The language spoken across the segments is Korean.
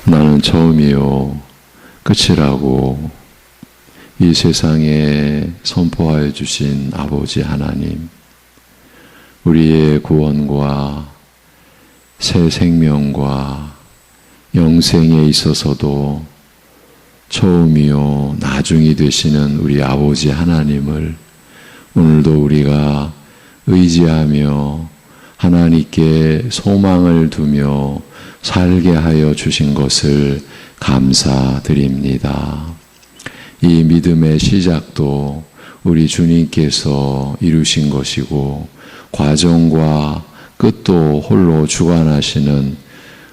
나는 처음이요 끝이라고 이 세상에 선포하여 주신 아버지 하나님, 우리의 구원과 새 생명과 영생에 있어서도 처음이요 나중이 되시는 우리 아버지 하나님을 오늘도 우리가 의지하며 하나님께 소망을 두며 살게 하여 주신 것을 감사드립니다. 이 믿음의 시작도 우리 주님께서 이루신 것이고 과정과 끝도 홀로 주관하시는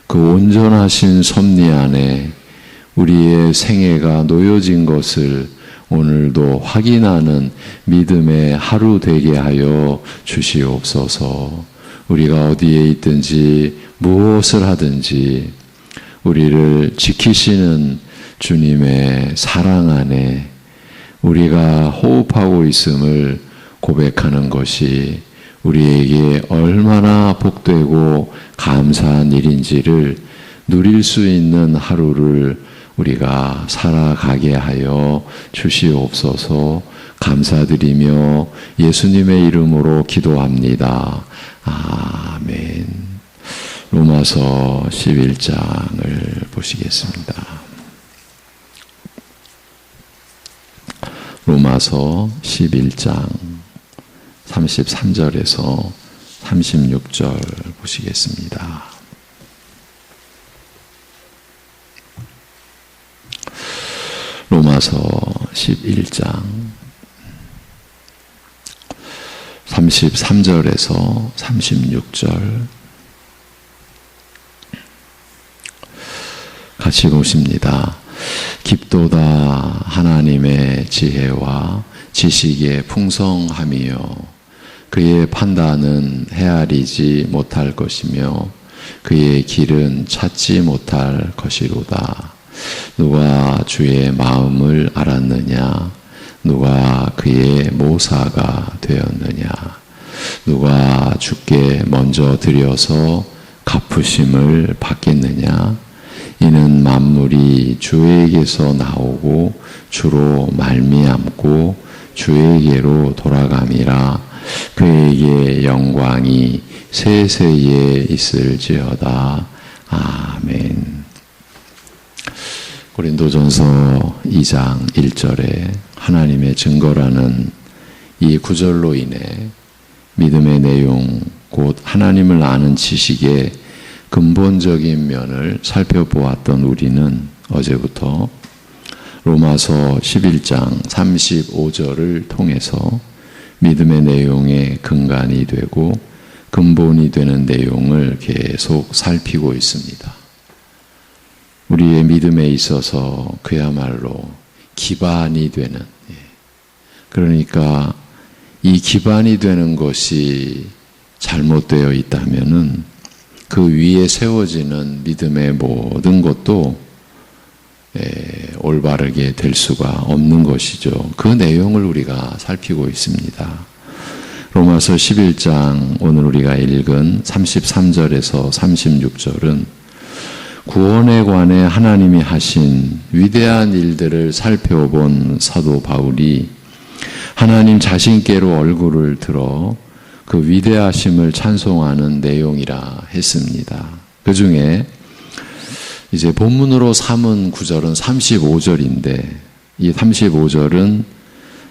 그 온전하신 섭리 안에 우리의 생애가 놓여진 것을 오늘도 확인하는 믿음의 하루 되게 하여 주시옵소서. 우리가 어디에 있든지 무엇을 하든지 우리를 지키시는 주님의 사랑 안에 우리가 호흡하고 있음을 고백하는 것이 우리에게 얼마나 복되고 감사한 일인지를 누릴 수 있는 하루를 우리가 살아가게 하여 주시옵소서. 감사드리며 예수님의 이름으로 기도합니다. 아멘. 로마서 11장을 보시겠습니다. 로마서 11장 33절에서 36절 보시겠습니다. 로마서 11장 33절에서 36절 같이 보십니다. 깊도다 하나님의 지혜와 지식의 풍성함이요 그의 판단은 헤아리지 못할 것이며 그의 길은 찾지 못할 것이로다. 누가 주의 마음을 알았느냐? 누가 그의 모사가 되었느냐? 누가 주께 먼저 드려서 갚으심을 받겠느냐? 이는 만물이 주에게서 나오고 주로 말미암고 주에게로 돌아감이라. 그에게 영광이 세세에 있을지어다. 아멘. 고린도전서 2장 1절에 하나님의 증거라는 이 구절로 인해 믿음의 내용, 곧 하나님을 아는 지식의 근본적인 면을 살펴보았던 우리는 어제부터 로마서 11장 35절을 통해서 믿음의 내용의 근간이 되고 근본이 되는 내용을 계속 살피고 있습니다. 우리의 믿음에 있어서 그야말로 기반이 되는, 그러니까 이 기반이 되는 것이 잘못되어 있다면은 그 위에 세워지는 믿음의 모든 것도 올바르게 될 수가 없는 것이죠. 그 내용을 우리가 살피고 있습니다. 로마서 11장 오늘 우리가 읽은 33절에서 36절은 구원에 관해 하나님이 하신 위대한 일들을 살펴본 사도 바울이 하나님 자신께로 얼굴을 들어 그 위대하심을 찬송하는 내용이라 했습니다. 그 중에 이제 본문으로 삼은 구절은 35절인데 이 35절은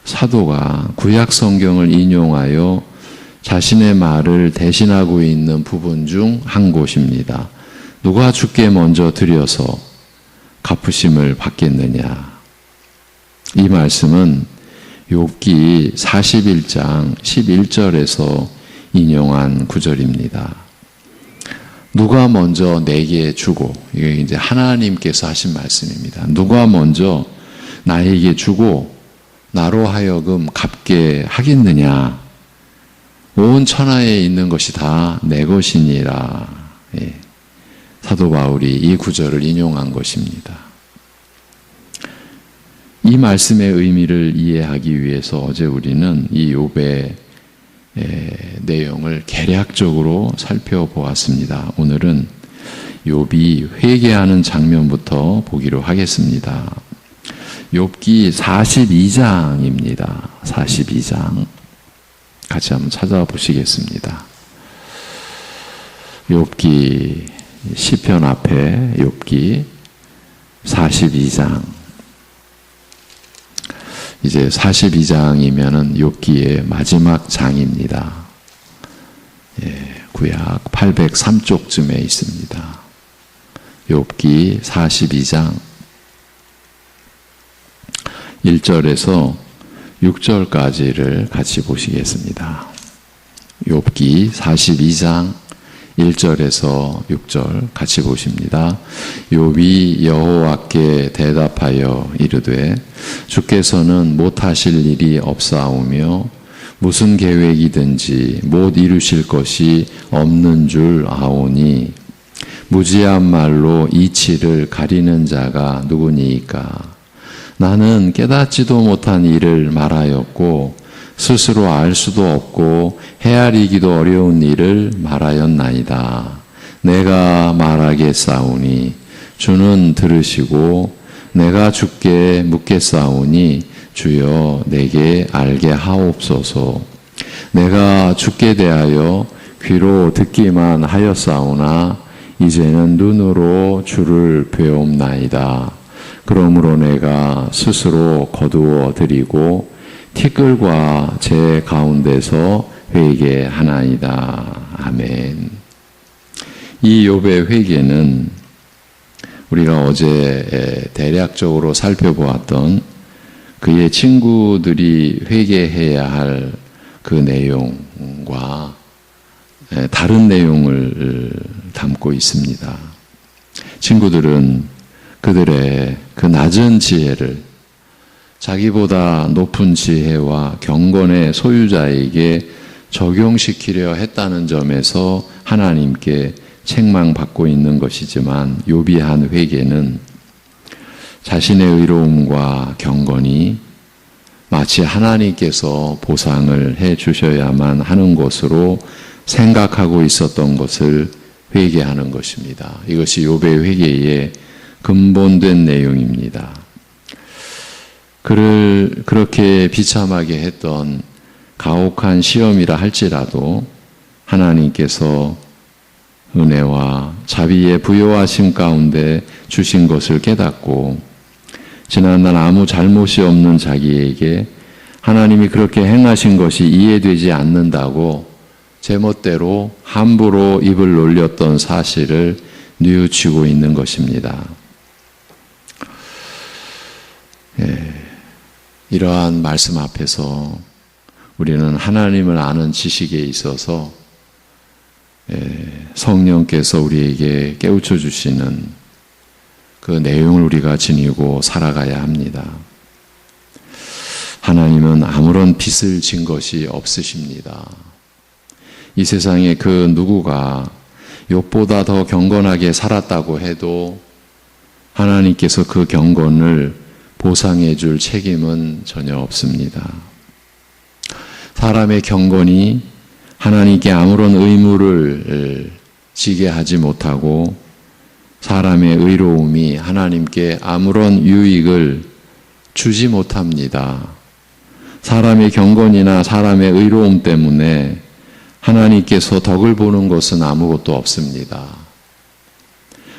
사도가 구약 성경을 인용하여 자신의 말을 대신하고 있는 부분 중 한 곳입니다. 누가 주께 먼저 드려서 갚으심을 받겠느냐. 이 말씀은 욥기 41장 11절에서 인용한 구절입니다. 누가 먼저 내게 주고, 이게 이제 하나님께서 하신 말씀입니다. 누가 먼저 나에게 주고 나로 하여금 갚게 하겠느냐. 온 천하에 있는 것이 다 내 것이니라. 사도 바울이 이 구절을 인용한 것입니다. 이 말씀의 의미를 이해하기 위해서 어제 우리는 이 욥의 내용을 개략적으로 살펴보았습니다. 오늘은 욥이 회개하는 장면부터 보기로 하겠습니다. 욥기 42장입니다. 42장. 같이 한번 찾아보시겠습니다. 욥기 시편 앞에 욥기 42장. 이제 42장이면은 욥기의 마지막 장입니다. 구약 803쪽쯤에 있습니다. 욥기 42장 1절에서 6절까지를 같이 보시겠습니다. 욥기 42장 1절에서 6절 같이 보십니다. 욥이 여호와께 대답하여 이르되 주께서는 못하실 일이 없사오며 무슨 계획이든지 못 이루실 것이 없는 줄 아오니 무지한 말로 이치를 가리는 자가 누구니이까. 나는 깨닫지도 못한 일을 말하였고 스스로 알 수도 없고 헤아리기도 어려운 일을 말하였나이다. 내가 말하겠사오니 주는 들으시고 내가 주께 묻겠사오니 주여 내게 알게 하옵소서. 내가 주께 대하여 귀로 듣기만 하였사오나 이제는 눈으로 주를 배옵나이다. 그러므로 내가 스스로 거두어 드리고 티끌과 제 가운데서 회개하나이다. 아멘. 이 욥의 회개는 우리가 어제 대략적으로 살펴보았던 그의 친구들이 회개해야 할 그 내용과 다른 내용을 담고 있습니다. 친구들은 그들의 그 낮은 지혜를 자기보다 높은 지혜와 경건의 소유자에게 적용시키려 했다는 점에서 하나님께 책망받고 있는 것이지만 욥이 한 회개는 자신의 의로움과 경건이 마치 하나님께서 보상을 해 주셔야만 하는 것으로 생각하고 있었던 것을 회개하는 것입니다. 이것이 욥의 회개의 근본된 내용입니다. 그를 그렇게 비참하게 했던 가혹한 시험이라 할지라도 하나님께서 은혜와 자비의 부요하심 가운데 주신 것을 깨닫고 지난날 아무 잘못이 없는 자기에게 하나님이 그렇게 행하신 것이 이해되지 않는다고 제멋대로 함부로 입을 놀렸던 사실을 뉘우치고 있는 것입니다. 이러한 말씀 앞에서 우리는 하나님을 아는 지식에 있어서 성령께서 우리에게 깨우쳐 주시는 그 내용을 우리가 지니고 살아가야 합니다. 하나님은 아무런 빚을 진 것이 없으십니다. 이 세상에 그 누구가 욥보다 더 경건하게 살았다고 해도 하나님께서 그 경건을 보상해 줄 책임은 전혀 없습니다. 사람의 경건이 하나님께 아무런 의무를 지게 하지 못하고 사람의 의로움이 하나님께 아무런 유익을 주지 못합니다. 사람의 경건이나 사람의 의로움 때문에 하나님께서 덕을 보는 것은 아무것도 없습니다.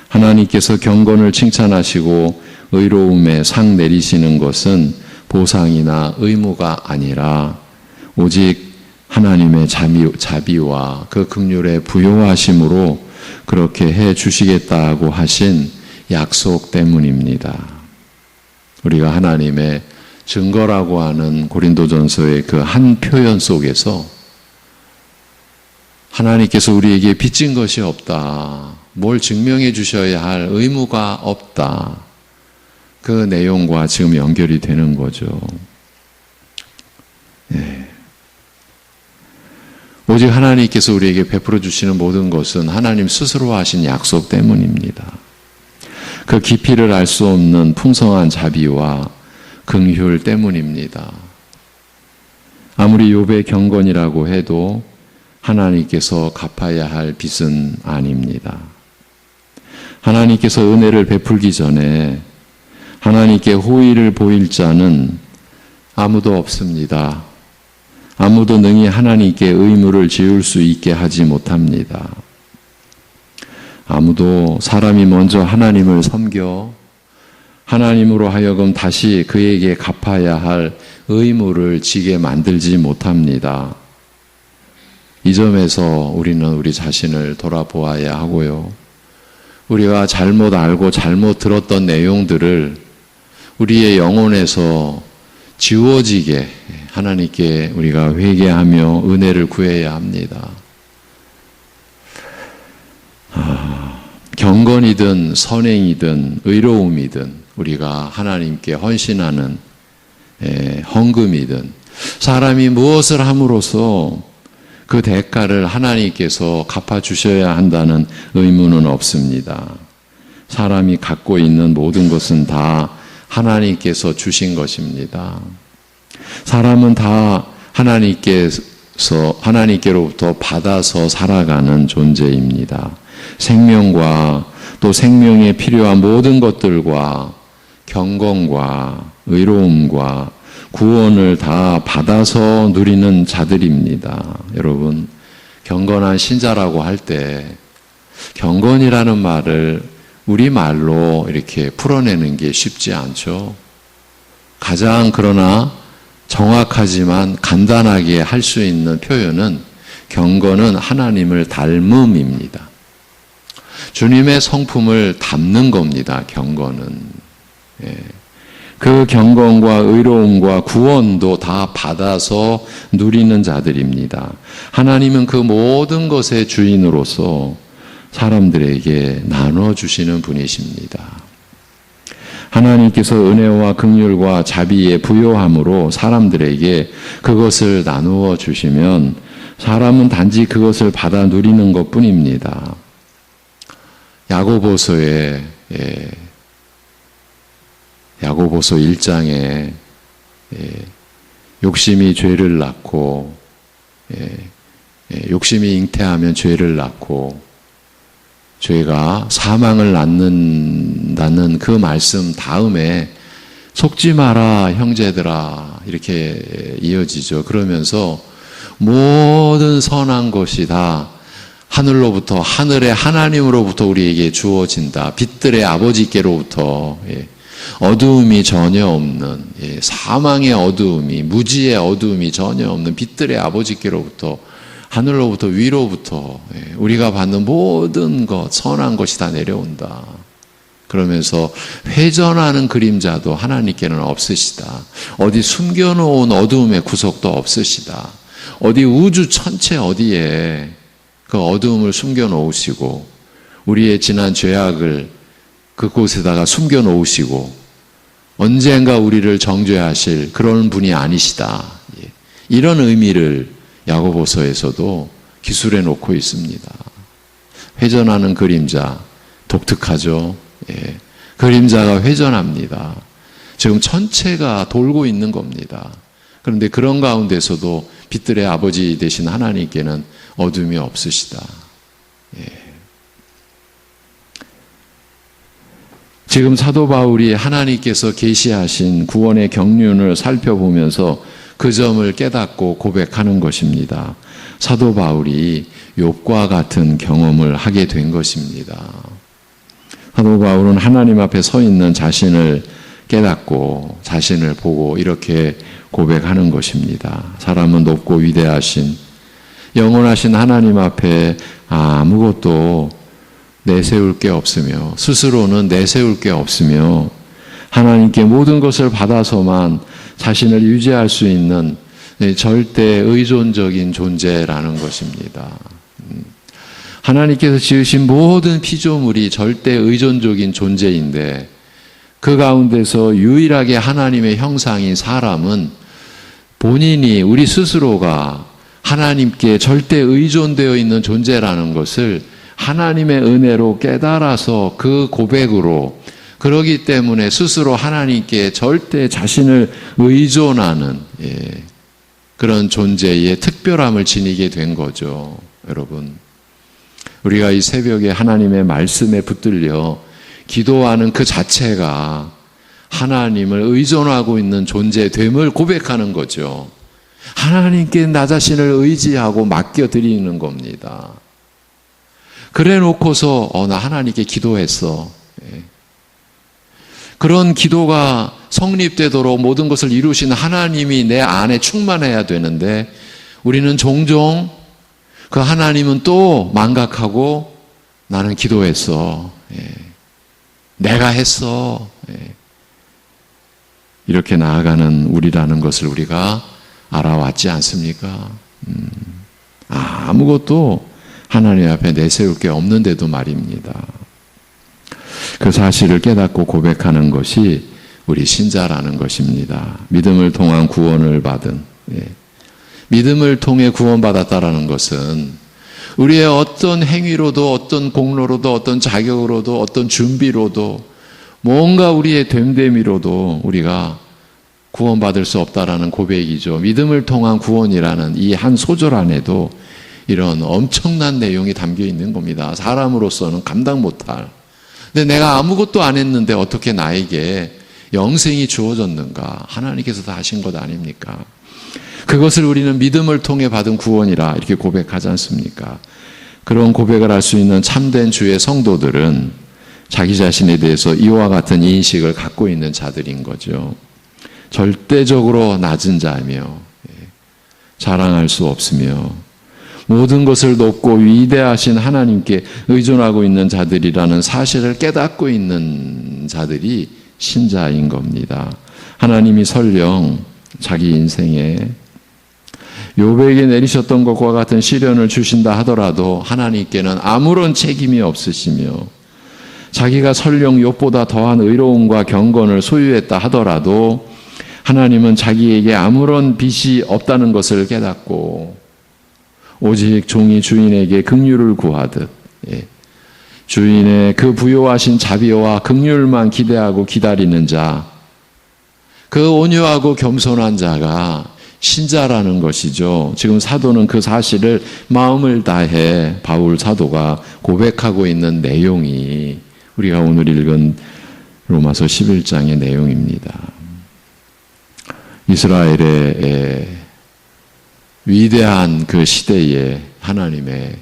하나님께서 경건을 칭찬하시고 의로움에 상 내리시는 것은 보상이나 의무가 아니라 오직 하나님의 자비와 그 긍휼의 부요하심으로 그렇게 해 주시겠다고 하신 약속 때문입니다. 우리가 하나님의 증거라고 하는 고린도전서의 그 한 표현 속에서 하나님께서 우리에게 빚진 것이 없다. 뭘 증명해 주셔야 할 의무가 없다. 그 내용과 지금 연결이 되는 거죠. 오직 하나님께서 우리에게 베풀어 주시는 모든 것은 하나님 스스로 하신 약속 때문입니다. 그 깊이를 알 수 없는 풍성한 자비와 긍휼 때문입니다. 아무리 욥의 경건이라고 해도 하나님께서 갚아야 할 빚은 아닙니다. 하나님께서 은혜를 베풀기 전에 하나님께 호의를 보일 자는 아무도 없습니다. 아무도 능히 하나님께 의무를 지을 수 있게 하지 못합니다. 아무도 사람이 먼저 하나님을 섬겨 하나님으로 하여금 다시 그에게 갚아야 할 의무를 지게 만들지 못합니다. 이 점에서 우리는 우리 자신을 돌아보아야 하고요. 우리가 잘못 알고 잘못 들었던 내용들을 우리의 영혼에서 지워지게 하나님께 우리가 회개하며 은혜를 구해야 합니다. 경건이든 선행이든 의로움이든 우리가 하나님께 헌신하는 헌금이든 사람이 무엇을 함으로써 그 대가를 하나님께서 갚아주셔야 한다는 의무는 없습니다. 사람이 갖고 있는 모든 것은 다 하나님께서 주신 것입니다. 사람은 다 하나님께로부터 받아서 살아가는 존재입니다. 생명과 또 생명에 필요한 모든 것들과 경건과 의로움과 구원을 다 받아서 누리는 자들입니다. 여러분, 경건한 신자라고 할 때 경건이라는 말을 우리말로 이렇게 풀어내는 게 쉽지 않죠. 가장 그러나 정확하지만 간단하게 할 수 있는 표현은 경건은 하나님을 닮음입니다. 주님의 성품을 담는 겁니다. 경건은. 그 경건과 의로움과 구원도 다 받아서 누리는 자들입니다. 하나님은 그 모든 것의 주인으로서 사람들에게 나눠주시는 분이십니다. 하나님께서 은혜와 긍휼과 자비의 부요함으로 사람들에게 그것을 나누어 주시면 사람은 단지 그것을 받아 누리는 것뿐입니다. 야고보서 1장에 욕심이 죄를 낳고 욕심이 잉태하면 죄를 낳고 죄가 사망을 낳는다는 그 말씀 다음에 속지 마라 형제들아 이렇게 이어지죠. 그러면서 모든 선한 것이 다 하늘로부터 하늘의 하나님으로부터 우리에게 주어진다. 빛들의 아버지께로부터 어두움이 전혀 없는 사망의 어두움이 무지의 어두움이 전혀 없는 빛들의 아버지께로부터 하늘로부터 위로부터 우리가 받는 모든 것 선한 것이 다 내려온다. 그러면서 회전하는 그림자도 하나님께는 없으시다. 어디 숨겨놓은 어두움의 구석도 없으시다. 어디 우주 전체 어디에 그 어두움을 숨겨놓으시고 우리의 지난 죄악을 그곳에다가 숨겨놓으시고 언젠가 우리를 정죄하실 그런 분이 아니시다. 이런 의미를 야고보서에서도 기술해 놓고 있습니다. 회전하는 그림자 독특하죠. 그림자가 회전합니다. 지금 전체가 돌고 있는 겁니다. 그런데 그런 가운데서도 빛들의 아버지 되신 하나님께는 어둠이 없으시다. 지금 사도 바울이 하나님께서 계시하신 구원의 경륜을 살펴보면서 그 점을 깨닫고 고백하는 것입니다. 사도 바울이 욥과 같은 경험을 하게 된 것입니다. 사도 바울은 하나님 앞에 서 있는 자신을 깨닫고 자신을 보고 이렇게 고백하는 것입니다. 사람은 높고 위대하신 영원하신 하나님 앞에 아무것도 내세울 게 없으며 스스로는 내세울 게 없으며 하나님께 모든 것을 받아서만 자신을 유지할 수 있는 절대 의존적인 존재라는 것입니다. 하나님께서 지으신 모든 피조물이 절대 의존적인 존재인데 그 가운데서 유일하게 하나님의 형상인 사람은 본인이 우리 스스로가 하나님께 절대 의존되어 있는 존재라는 것을 하나님의 은혜로 깨달아서 그 고백으로 그러기 때문에 스스로 하나님께 절대 자신을 의존하는 그런 존재의 특별함을 지니게 된 거죠. 여러분, 우리가 이 새벽에 하나님의 말씀에 붙들려 기도하는 그 자체가 하나님을 의존하고 있는 존재됨을 고백하는 거죠. 하나님께 나 자신을 의지하고 맡겨드리는 겁니다. 그래 놓고서 나 하나님께 기도했어. 그런 기도가 성립되도록 모든 것을 이루신 하나님이 내 안에 충만해야 되는데 우리는 종종 그 하나님은 또 망각하고 나는 기도했어. 내가 했어. 이렇게 나아가는 우리라는 것을 우리가 알아왔지 않습니까? 아무것도 하나님 앞에 내세울 게 없는데도 말입니다. 그 사실을 깨닫고 고백하는 것이 우리 신자라는 것입니다. 믿음을 통한 구원을 받은, 믿음을 통해 구원받았다라는 것은 우리의 어떤 행위로도 어떤 공로로도 어떤 자격으로도 어떤 준비로도 뭔가 우리의 됨됨이로도 우리가 구원받을 수 없다라는 고백이죠. 믿음을 통한 구원이라는 이 한 소절 안에도 이런 엄청난 내용이 담겨 있는 겁니다. 사람으로서는 감당 못할. 근데 내가 아무것도 안 했는데 어떻게 나에게 영생이 주어졌는가? 하나님께서 다 하신 것 아닙니까? 그것을 우리는 믿음을 통해 받은 구원이라 이렇게 고백하지 않습니까? 그런 고백을 할 수 있는 참된 주의 성도들은 자기 자신에 대해서 이와 같은 인식을 갖고 있는 자들인 거죠. 절대적으로 낮은 자며 자랑할 수 없으며 모든 것을 높고 위대하신 하나님께 의존하고 있는 자들이라는 사실을 깨닫고 있는 자들이 신자인 겁니다. 하나님이 설령 자기 인생에 욥에게 내리셨던 것과 같은 시련을 주신다 하더라도 하나님께는 아무런 책임이 없으시며 자기가 설령 욥보다 더한 의로움과 경건을 소유했다 하더라도 하나님은 자기에게 아무런 빚이 없다는 것을 깨닫고 오직 종이 주인에게 긍휼을 구하듯 주인의 그 부요하신 자비와 긍휼만 기대하고 기다리는 자, 그 온유하고 겸손한 자가 신자라는 것이죠. 지금 사도는 그 사실을 마음을 다해 바울 사도가 고백하고 있는 내용이 우리가 오늘 읽은 로마서 11장의 내용입니다. 이스라엘의 위대한 그 시대에 하나님의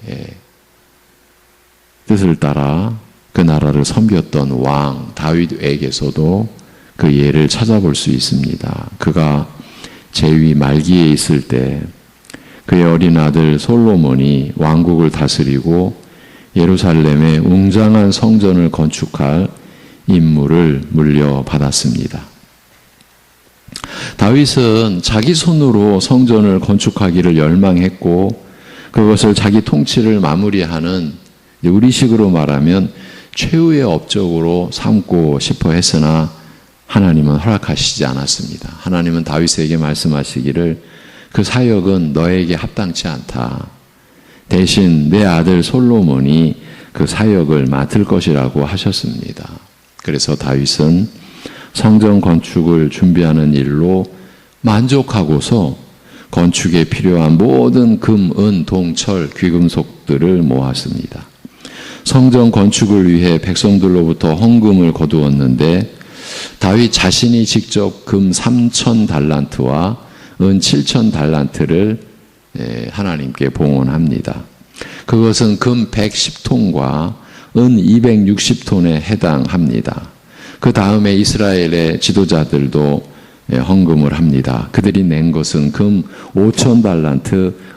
뜻을 따라 그 나라를 섬겼던 왕 다윗에게서도 그 예를 찾아볼 수 있습니다. 그가 재위 말기에 있을 때 그의 어린 아들 솔로몬이 왕국을 다스리고 예루살렘에 웅장한 성전을 건축할 임무를 물려받았습니다. 다윗은 자기 손으로 성전을 건축하기를 열망했고 그것을 자기 통치를 마무리하는 우리식으로 말하면 최후의 업적으로 삼고 싶어 했으나 하나님은 허락하시지 않았습니다. 하나님은 다윗에게 말씀하시기를 그 사역은 너에게 합당치 않다. 대신 내 아들 솔로몬이 그 사역을 맡을 것이라고 하셨습니다. 그래서 다윗은 성전 건축을 준비하는 일로 만족하고서 건축에 필요한 모든 금, 은, 동, 철, 귀금속들을 모았습니다. 성전 건축을 위해 백성들로부터 헌금을 거두었는데 다윗 자신이 직접 금 3,000달란트와 은 7,000달란트를 하나님께 봉헌합니다. 그것은 금 110톤과 은 260톤에 해당합니다. 그 다음에 이스라엘의 지도자들도 헌금을 합니다. 그들이 낸 것은 금 5,000달란트,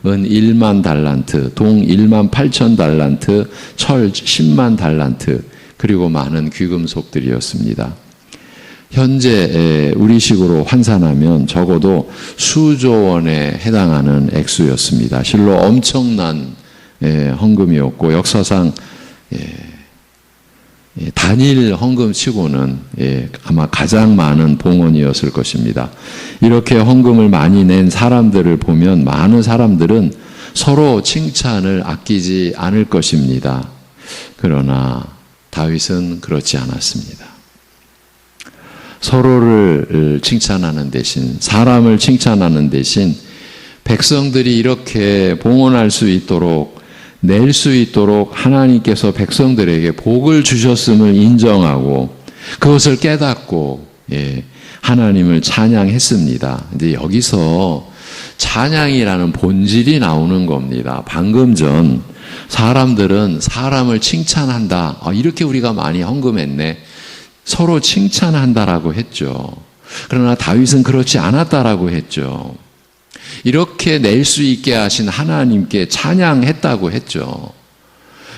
은 1만 달란트, 동 1만 8천 달란트, 철 10만 달란트, 그리고 많은 귀금속들이었습니다. 현재 우리식으로 환산하면 적어도 수조 원에 해당하는 액수였습니다. 실로 엄청난 헌금이었고 역사상 단일 헌금치고는 아마 가장 많은 봉헌이었을 것입니다. 이렇게 헌금을 많이 낸 사람들을 보면 많은 사람들은 서로 칭찬을 아끼지 않을 것입니다. 그러나 다윗은 그렇지 않았습니다. 서로를 칭찬하는 대신, 사람을 칭찬하는 대신 백성들이 이렇게 봉헌할 수 있도록 낼 수 있도록 하나님께서 백성들에게 복을 주셨음을 인정하고 그것을 깨닫고 하나님을 찬양했습니다. 근데 여기서 찬양이라는 본질이 나오는 겁니다. 방금 전 사람들은 사람을 칭찬한다. 이렇게 우리가 많이 헌금했네. 서로 칭찬한다라고 했죠. 그러나 다윗은 그렇지 않았다라고 했죠. 이렇게 낼 수 있게 하신 하나님께 찬양했다고 했죠.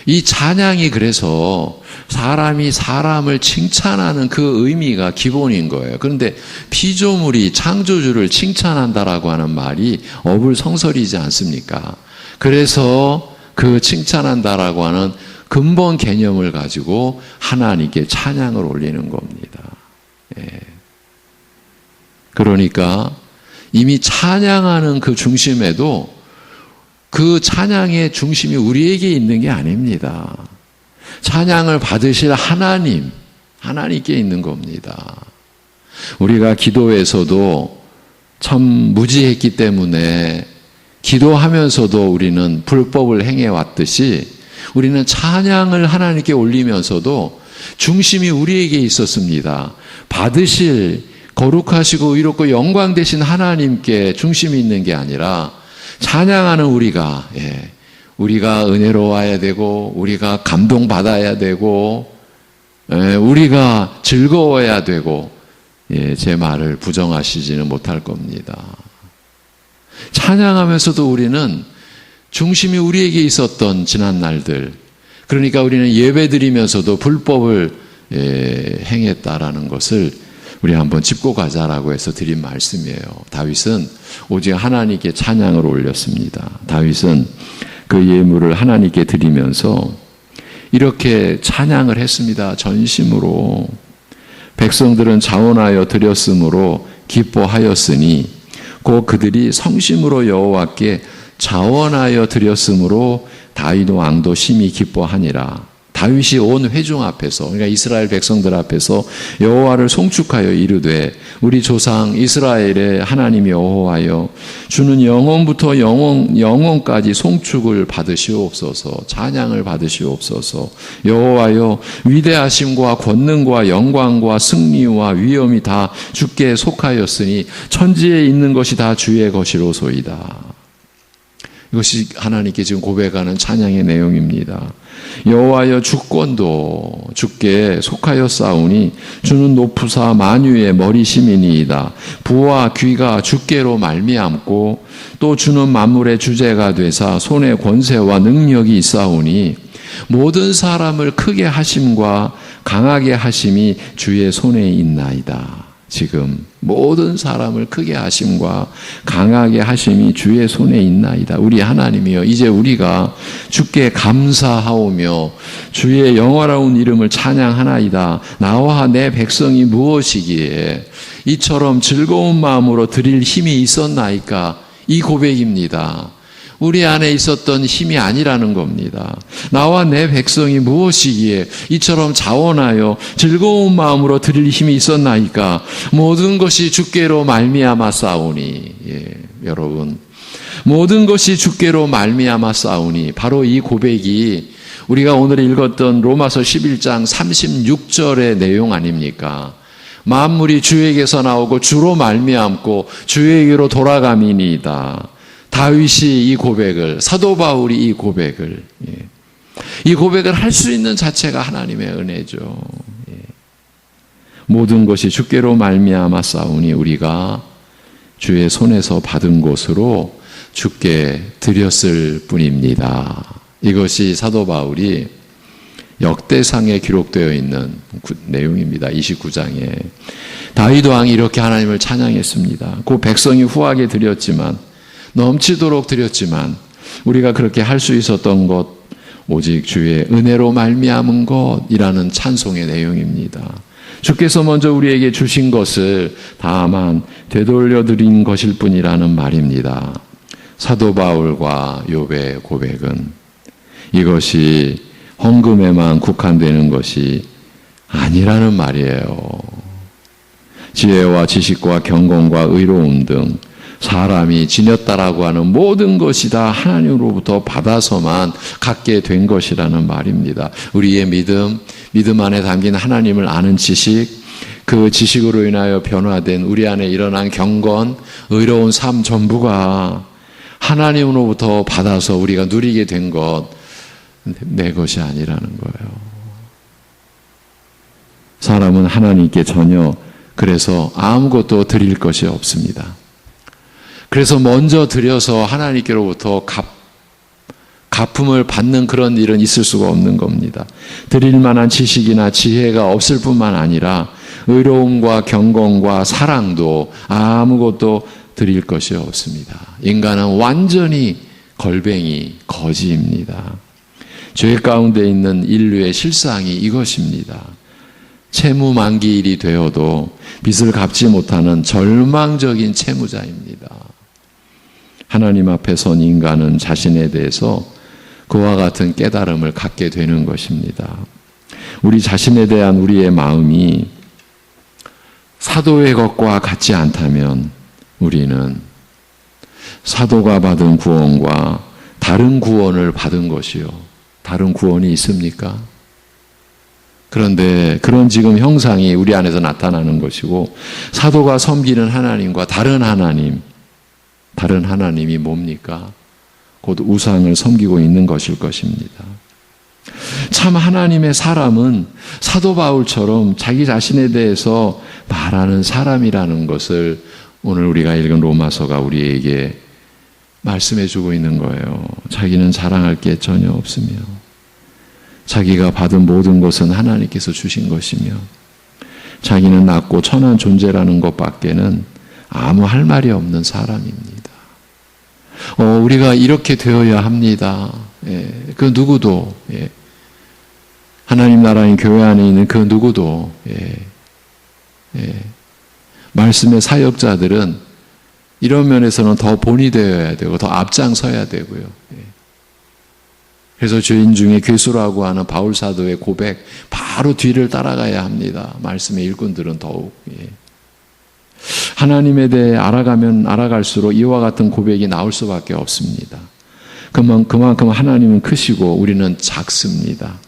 이 찬양이 그래서 사람이 사람을 칭찬하는 그 의미가 기본인 거예요. 그런데 피조물이 창조주를 칭찬한다라고 하는 말이 어불성설이지 않습니까? 그래서 그 칭찬한다라고 하는 근본 개념을 가지고 하나님께 찬양을 올리는 겁니다. 그러니까 이미 찬양하는 그 중심에도 그 찬양의 중심이 우리에게 있는 게 아닙니다. 찬양을 받으실 하나님께 있는 겁니다. 우리가 기도에서도 참 무지했기 때문에 기도하면서도 우리는 불법을 행해왔듯이 우리는 찬양을 하나님께 올리면서도 중심이 우리에게 있었습니다. 받으실 거룩하시고 의롭고 영광 되신 하나님께 중심이 있는 게 아니라 찬양하는 우리가 은혜로워야 되고 우리가 감동받아야 되고 우리가 즐거워야 되고 제 말을 부정하시지는 못할 겁니다. 찬양하면서도 우리는 중심이 우리에게 있었던 지난 날들, 그러니까 우리는 예배드리면서도 불법을 행했다라는 것을 우리 한번 짚고 가자라고 해서 드린 말씀이에요. 다윗은 오직 하나님께 찬양을 올렸습니다. 다윗은 그 예물을 하나님께 드리면서 이렇게 찬양을 했습니다. 전심으로. 백성들은 자원하여 드렸으므로 기뻐하였으니 곧 그들이 성심으로 여호와께 자원하여 드렸으므로 다윗 왕도 심히 기뻐하니라. 다윗이 온 회중 앞에서, 그러니까 이스라엘 백성들 앞에서 여호와를 송축하여 이르되 우리 조상 이스라엘의 하나님 여호와여 주는 영원부터 영원까지 송축을 받으시옵소서. 찬양을 받으시옵소서. 여호와여 위대하심과 권능과 영광과 승리와 위엄이 다 주께 속하였으니 천지에 있는 것이 다 주의 것이로소이다. 이것이 하나님께 지금 고백하는 찬양의 내용입니다. 여호와여 주권도 주께 속하였사오니 주는 높으사 만유의 머리심이니이다. 부와 귀가 주께로 말미암고 또 주는 만물의 주제가 되사 손에 권세와 능력이 있사오니 모든 사람을 크게 하심과 강하게 하심이 주의 손에 있나이다. 지금 모든 사람을 크게 하심과 강하게 하심이 주의 손에 있나이다. 우리 하나님이여, 이제 우리가 주께 감사하오며 주의 영화로운 이름을 찬양하나이다. 나와 내 백성이 무엇이기에 이처럼 즐거운 마음으로 드릴 힘이 있었나이까? 이 고백입니다. 우리 안에 있었던 힘이 아니라는 겁니다. 나와 내 백성이 무엇이기에 이처럼 자원하여 즐거운 마음으로 드릴 힘이 있었나이까? 모든 것이 주께로 말미암아 싸우니. 여러분, 모든 것이 주께로 말미암아 싸우니, 바로 이 고백이 우리가 오늘 읽었던 로마서 11장 36절의 내용 아닙니까? 만물이 주에게서 나오고 주로 말미암고 주에게로 돌아감이니이다. 다윗이 이 고백을, 사도 바울이 이 고백을 할 수 있는 자체가 하나님의 은혜죠. 모든 것이 주께로 말미암아 싸우니 우리가 주의 손에서 받은 것으로 주께 드렸을 뿐입니다. 이것이 사도 바울이 역대상에 기록되어 있는 내용입니다. 29장에 다윗 왕이 이렇게 하나님을 찬양했습니다. 그 백성이 후하게 드렸지만, 넘치도록 드렸지만 우리가 그렇게 할 수 있었던 것 오직 주의 은혜로 말미암은 것이라는 찬송의 내용입니다. 주께서 먼저 우리에게 주신 것을 다만 되돌려드린 것일 뿐이라는 말입니다. 사도 바울과 욥의 고백은 이것이 헌금에만 국한되는 것이 아니라는 말이에요. 지혜와 지식과 경건과 의로움 등 사람이 지녔다라고 하는 모든 것이 다 하나님으로부터 받아서만 갖게 된 것이라는 말입니다. 우리의 믿음 안에 담긴 하나님을 아는 지식, 그 지식으로 인하여 변화된 우리 안에 일어난 경건, 의로운 삶 전부가 하나님으로부터 받아서 우리가 누리게 된 것, 내 것이 아니라는 거예요. 사람은 하나님께 전혀 그래서 아무것도 드릴 것이 없습니다. 그래서 먼저 드려서 하나님께로부터 갚음을 받는 그런 일은 있을 수가 없는 겁니다. 드릴 만한 지식이나 지혜가 없을 뿐만 아니라 의로움과 경건과 사랑도 아무것도 드릴 것이 없습니다. 인간은 완전히 걸뱅이, 거지입니다. 죄 가운데 있는 인류의 실상이 이것입니다. 채무 만기일이 되어도 빚을 갚지 못하는 절망적인 채무자입니다. 하나님 앞에 선 인간은 자신에 대해서 그와 같은 깨달음을 갖게 되는 것입니다. 우리 자신에 대한 우리의 마음이 사도의 것과 같지 않다면 우리는 사도가 받은 구원과 다른 구원을 받은 것이요. 다른 구원이 있습니까? 그런데 그런 지금 형상이 우리 안에서 나타나는 것이고, 사도가 섬기는 하나님과 다른 하나님이 뭡니까? 곧 우상을 섬기고 있는 것일 것입니다. 참 하나님의 사람은 사도 바울처럼 자기 자신에 대해서 말하는 사람이라는 것을 오늘 우리가 읽은 로마서가 우리에게 말씀해 주고 있는 거예요. 자기는 자랑할 게 전혀 없으며 자기가 받은 모든 것은 하나님께서 주신 것이며 자기는 낮고 천한 존재라는 것밖에는 아무 할 말이 없는 사람입니다. 우리가 이렇게 되어야 합니다. 그 누구도, 하나님 나라인 교회 안에 있는 그 누구도, 말씀의 사역자들은 이런 면에서는 더 본이 되어야 되고 더 앞장서야 되고요. 그래서 죄인 중에 괴수라고 하는 바울 사도의 고백, 바로 뒤를 따라가야 합니다. 말씀의 일꾼들은 더욱. 하나님에 대해 알아가면 알아갈수록 이와 같은 고백이 나올 수밖에 없습니다. 그만큼 하나님은 크시고 우리는 작습니다.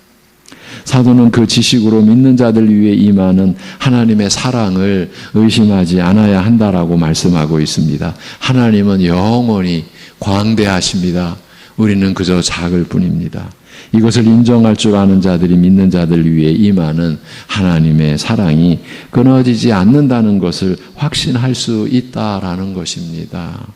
사도는 그 지식으로 믿는 자들 위해 임하는 하나님의 사랑을 의심하지 않아야 한다라고 말씀하고 있습니다. 하나님은 영원히 광대하십니다. 우리는 그저 작을 뿐입니다. 이것을 인정할 줄 아는 자들이 믿는 자들 위해 임하는 하나님의 사랑이 끊어지지 않는다는 것을 확신할 수 있다라는 것입니다.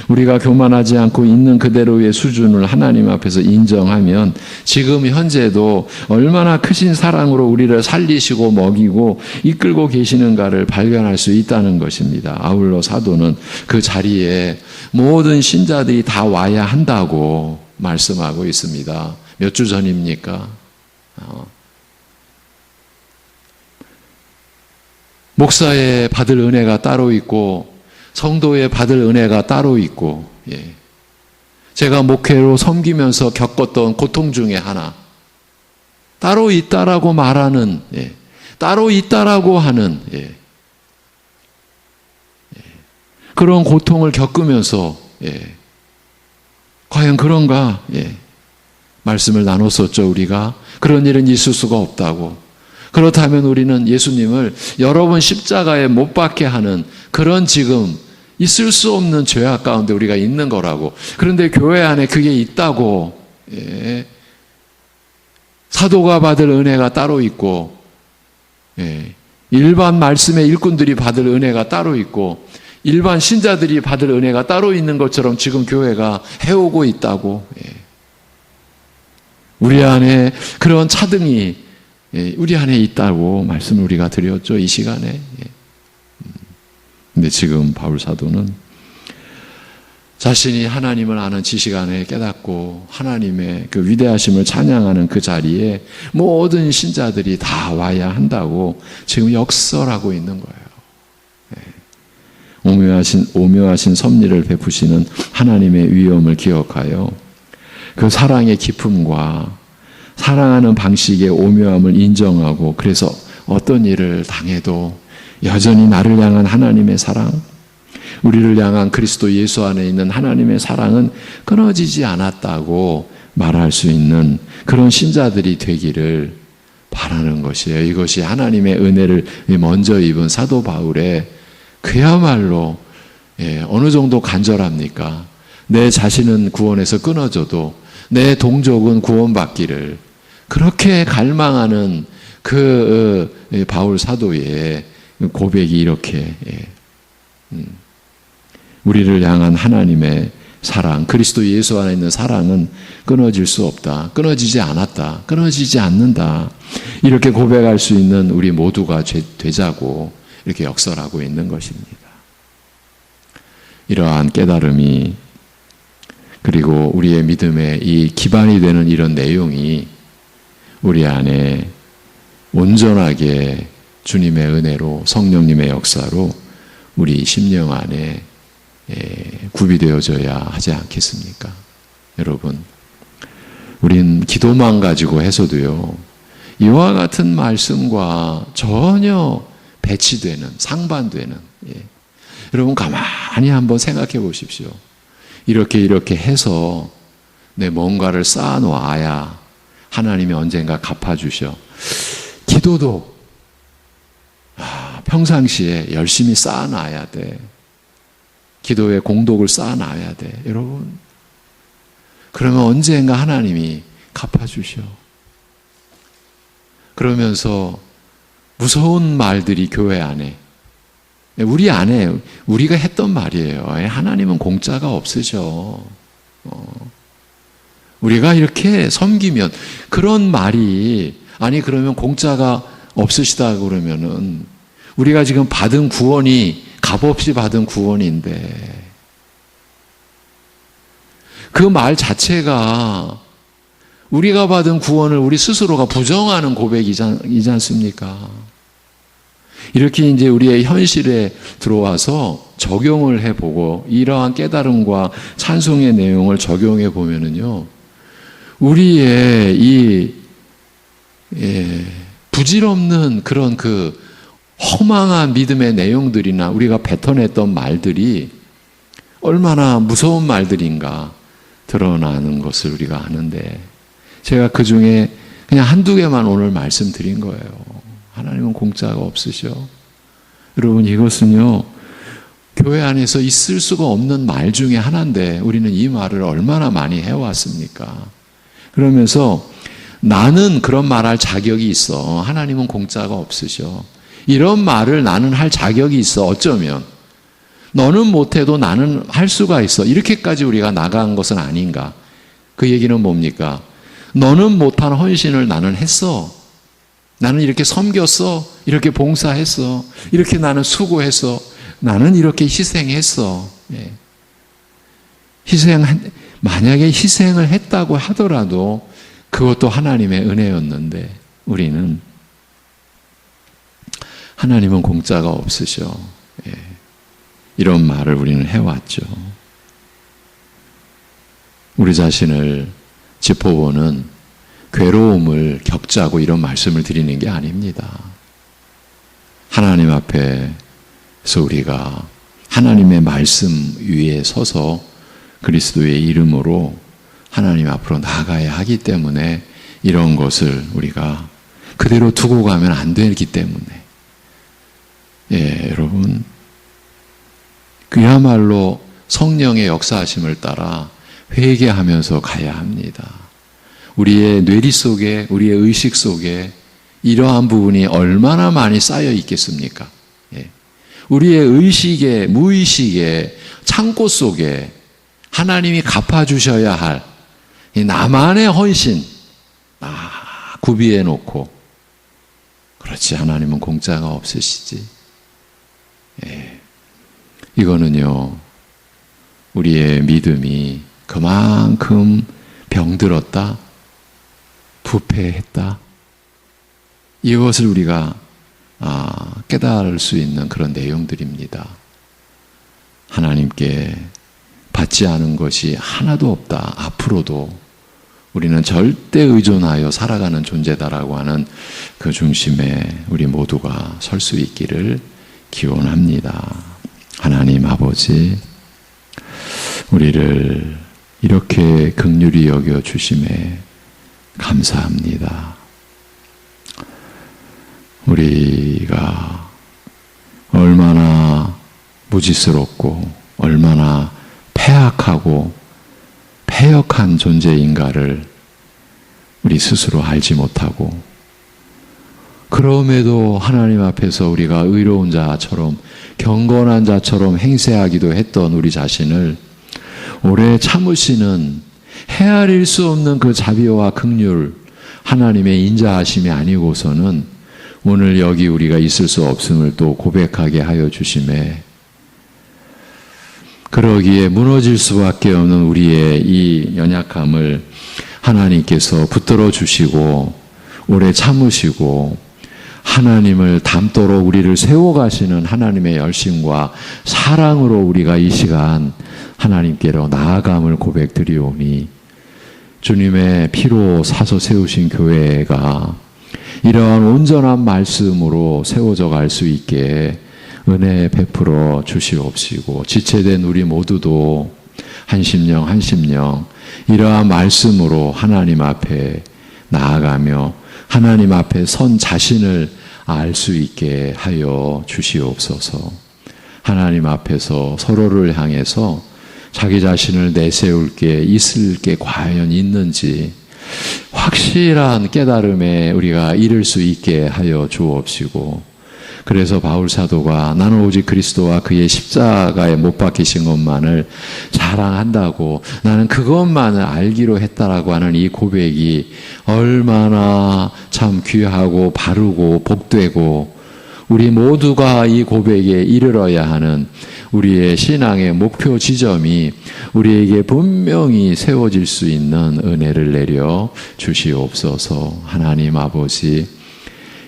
우리가 교만하지 않고 있는 그대로의 수준을 하나님 앞에서 인정하면 지금 현재도 얼마나 크신 사랑으로 우리를 살리시고 먹이고 이끌고 계시는가를 발견할 수 있다는 것입니다. 아울러 사도는 그 자리에 모든 신자들이 다 와야 한다고 말씀하고 있습니다. 몇 주 전입니까? 목사의 받을 은혜가 따로 있고 성도의 받을 은혜가 따로 있고, 제가 목회로 섬기면서 겪었던 고통 중에 하나, 따로 있다라고 말하는, 따로 있다라고 하는, 그런 고통을 겪으면서, 과연 그런가? 말씀을 나눴었죠, 우리가. 그런 일은 있을 수가 없다고. 그렇다면 우리는 예수님을 여러 번 십자가에 못 박게 하는 그런 지금 있을 수 없는 죄악 가운데 우리가 있는 거라고. 그런데 교회 안에 그게 있다고. 사도가 받을 은혜가 따로 있고, 일반 말씀의 일꾼들이 받을 은혜가 따로 있고, 일반 신자들이 받을 은혜가 따로 있는 것처럼 지금 교회가 해오고 있다고. 우리 안에 그런 차등이 우리 안에 있다고 말씀을 우리가 드렸죠, 이 시간에. 근데 지금 바울 사도는 자신이 하나님을 아는 지식 안에 깨닫고 하나님의 그 위대하심을 찬양하는 그 자리에 모든 신자들이 다 와야 한다고 지금 역설하고 있는 거예요. 오묘하신 섭리를 베푸시는 하나님의 위엄을 기억하여 그 사랑의 깊음과 사랑하는 방식의 오묘함을 인정하고, 그래서 어떤 일을 당해도 여전히 나를 향한 하나님의 사랑, 우리를 향한 그리스도 예수 안에 있는 하나님의 사랑은 끊어지지 않았다고 말할 수 있는 그런 신자들이 되기를 바라는 것이에요. 이것이 하나님의 은혜를 먼저 입은 사도 바울의 그야말로 어느 정도 간절합니까? 내 자신은 구원에서 끊어져도 내 동족은 구원받기를 그렇게 갈망하는 그 바울 사도의 고백이 이렇게 우리를 향한 하나님의 사랑, 그리스도 예수 안에 있는 사랑은 끊어질 수 없다. 끊어지지 않았다. 끊어지지 않는다. 이렇게 고백할 수 있는 우리 모두가 되자고 이렇게 역설하고 있는 것입니다. 이러한 깨달음이 그리고 우리의 믿음의 이 기반이 되는 이런 내용이 우리 안에 온전하게 주님의 은혜로 성령님의 역사로 우리 심령 안에 구비되어져야 하지 않겠습니까? 여러분, 우린 기도만 가지고 해서도요, 이와 같은 말씀과 전혀 배치되는, 상반되는, 여러분 가만히 한번 생각해 보십시오. 이렇게 해서 내 뭔가를 쌓아놓아야 하나님이 언젠가 갚아주셔. 기도도 평상시에 열심히 쌓아놔야 돼. 기도의 공덕을 쌓아놔야 돼. 여러분, 그러면 언젠가 하나님이 갚아주셔. 그러면서 무서운 말들이 교회 안에, 우리 안에 우리가 했던 말이에요. 하나님은 공짜가 없으셔. 우리가 이렇게 섬기면 그런 말이, 아니 그러면 공짜가 없으시다 그러면은 우리가 지금 받은 구원이 값없이 받은 구원인데 그 말 자체가 우리가 받은 구원을 우리 스스로가 부정하는 고백이지 않습니까? 이렇게 이제 우리의 현실에 들어와서 적용을 해보고 이러한 깨달음과 찬송의 내용을 적용해 보면은요, 우리의 이 부질없는 그런 그 허망한 믿음의 내용들이나 우리가 뱉어냈던 말들이 얼마나 무서운 말들인가 드러나는 것을 우리가 아는데, 제가 그 중에 그냥 한두 개만 오늘 말씀드린 거예요. 하나님은 공짜가 없으셔. 여러분, 이것은요, 교회 안에서 있을 수가 없는 말 중에 하나인데 우리는 이 말을 얼마나 많이 해왔습니까? 그러면서 나는 그런 말할 자격이 있어. 하나님은 공짜가 없으셔. 이런 말을 나는 할 자격이 있어. 어쩌면 너는 못해도 나는 할 수가 있어. 이렇게까지 우리가 나간 것은 아닌가. 그 얘기는 뭡니까? 너는 못한 헌신을 나는 했어. 나는 이렇게 섬겼어. 이렇게 봉사했어. 이렇게 나는 수고했어. 나는 이렇게 희생했어. 만약에 희생을 했다고 하더라도 그것도 하나님의 은혜였는데, 우리는 하나님은 공짜가 없으셔. 이런 말을 우리는 해왔죠. 우리 자신을 짚어보는 괴로움을 겪자고 이런 말씀을 드리는 게 아닙니다. 하나님 앞에서 우리가 하나님의 말씀 위에 서서 그리스도의 이름으로 하나님 앞으로 나아가야 하기 때문에 이런 것을 우리가 그대로 두고 가면 안 되기 때문에, 여러분, 그야말로 성령의 역사하심을 따라 회개하면서 가야 합니다. 우리의 뇌리 속에, 우리의 의식 속에 이러한 부분이 얼마나 많이 쌓여 있겠습니까? 우리의 의식에, 무의식에, 창고 속에 하나님이 갚아주셔야 할 나만의 헌신, 구비해 놓고, 그렇지, 하나님은 공짜가 없으시지. 이거는요, 우리의 믿음이 그만큼 병들었다, 부패했다, 이것을 우리가 깨달을 수 있는 그런 내용들입니다. 하나님께 받지 않은 것이 하나도 없다. 앞으로도 우리는 절대 의존하여 살아가는 존재다라고 하는 그 중심에 우리 모두가 설 수 있기를 기원합니다. 하나님 아버지, 우리를 이렇게 긍휼히 여겨 주심에 감사합니다. 우리가 얼마나 무지스럽고 얼마나 패악하고 패역한 존재인가를 우리 스스로 알지 못하고, 그럼에도 하나님 앞에서 우리가 의로운 자처럼 경건한 자처럼 행세하기도 했던 우리 자신을 오래 참으시는 헤아릴 수 없는 그 자비와 긍휼, 하나님의 인자하심이 아니고서는 오늘 여기 우리가 있을 수 없음을 또 고백하게 하여 주심에, 그러기에 무너질 수밖에 없는 우리의 이 연약함을 하나님께서 붙들어 주시고 오래 참으시고 하나님을 닮도록 우리를 세워가시는 하나님의 열심과 사랑으로 우리가 이 시간 하나님께로 나아감을 고백드리오니, 주님의 피로 사서 세우신 교회가 이러한 온전한 말씀으로 세워져 갈 수 있게 은혜 베풀어 주시옵시고, 지체된 우리 모두도 한 심령 한 심령 이러한 말씀으로 하나님 앞에 나아가며 하나님 앞에 선 자신을 알 수 있게 하여 주시옵소서. 하나님 앞에서 서로를 향해서 자기 자신을 내세울 게 있을 게 과연 있는지 확실한 깨달음에 우리가 이를 수 있게 하여 주옵시고, 그래서 바울 사도가 나는 오직 그리스도와 그의 십자가에 못 박히신 것만을 자랑한다고, 나는 그것만을 알기로 했다라고 하는 이 고백이 얼마나 참 귀하고 바르고 복되고, 우리 모두가 이 고백에 이르러야 하는 우리의 신앙의 목표 지점이 우리에게 분명히 세워질 수 있는 은혜를 내려 주시옵소서. 하나님 아버지,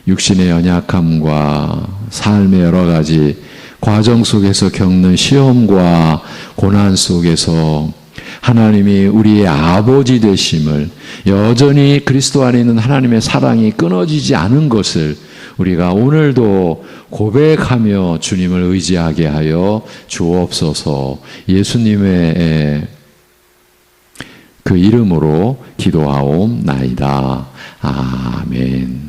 육신의 연약함과 삶의 여러 가지 과정 속에서 겪는 시험과 고난 속에서 하나님이 우리의 아버지 되심을, 여전히 그리스도 안에 있는 하나님의 사랑이 끊어지지 않은 것을 우리가 오늘도 고백하며 주님을 의지하게 하여 주옵소서. 예수님의 그 이름으로 기도하옵나이다. 아멘.